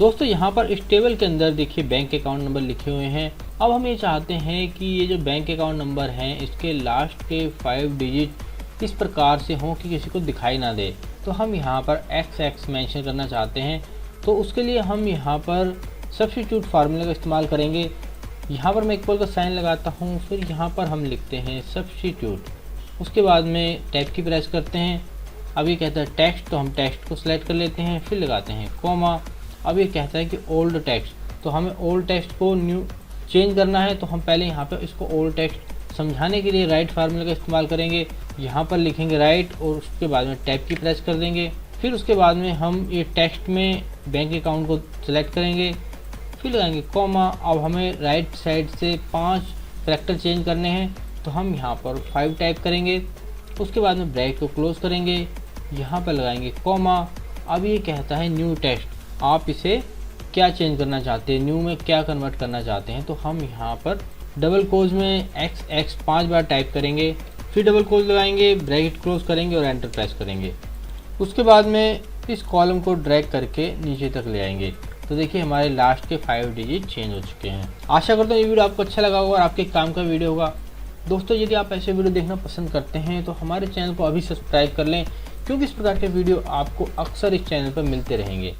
दोस्तों यहाँ पर इस टेबल के अंदर देखिए बैंक अकाउंट नंबर लिखे हुए हैं। अब हम ये चाहते हैं कि ये जो बैंक अकाउंट नंबर हैं इसके लास्ट के 5 डिजिट इस प्रकार से हों कि किसी को दिखाई ना दे। तो हम यहाँ पर XX मेंशन करना चाहते हैं। तो उसके लिए हम यहाँ पर सब्स्टिट्यूट फार्मूला का इस्तेमाल करेंगे। यहाँ पर मैं इक्वल का साइन लगाता हूँ, फिर यहाँ पर हम लिखते हैं सब्स्टिट्यूट। उसके बाद में टैब की प्रेस करते हैं। अब ये कहता है टेक्स्ट, तो हम टेक्स्ट को सिलेक्ट कर लेते हैं, फिर लगाते हैं कॉमा। अब ये कहता है कि ओल्ड टेक्स्ट, तो हमें ओल्ड टेक्स्ट को न्यू चेंज करना है। तो हम पहले यहाँ पर इसको ओल्ड टेक्स्ट समझाने के लिए राइट फार्मूला का इस्तेमाल करेंगे। यहाँ पर लिखेंगे राइट और उसके बाद में टैब की प्रेस कर देंगे। फिर उसके बाद में हम ये टेक्स्ट में बैंक अकाउंट को सिलेक्ट करेंगे, फिर लगाएंगे कॉमा। अब हमें राइट साइड से 5 कैरेक्टर चेंज करने हैं, तो हम यहाँ पर 5 टाइप करेंगे। उसके बाद में ब्रैकेट को क्लोज करेंगे, यहाँ पर लगाएंगे कॉमा। अब ये कहता है न्यू टेक्स्ट, आप इसे क्या चेंज करना चाहते हैं, न्यू में क्या कन्वर्ट करना चाहते हैं। तो हम यहाँ पर डबल कोज में XX 5 बार टाइप करेंगे, फिर डबल कोज लगाएंगे, ब्रैकेट क्लोज करेंगे और एंटर प्रेस करेंगे। उसके बाद में इस कॉलम को ड्रैग करके नीचे तक ले आएंगे। तो देखिए हमारे लास्ट के 5 डिजिट चेंज हो चुके हैं। आशा करता हूँ ये वीडियो आपको अच्छा लगा होगा और आपके काम का वीडियो होगा। दोस्तों यदि आप ऐसे वीडियो देखना पसंद करते हैं तो हमारे चैनल को अभी सब्सक्राइब कर लें, क्योंकि इस प्रकार के वीडियो आपको अक्सर इस चैनल पर मिलते रहेंगे।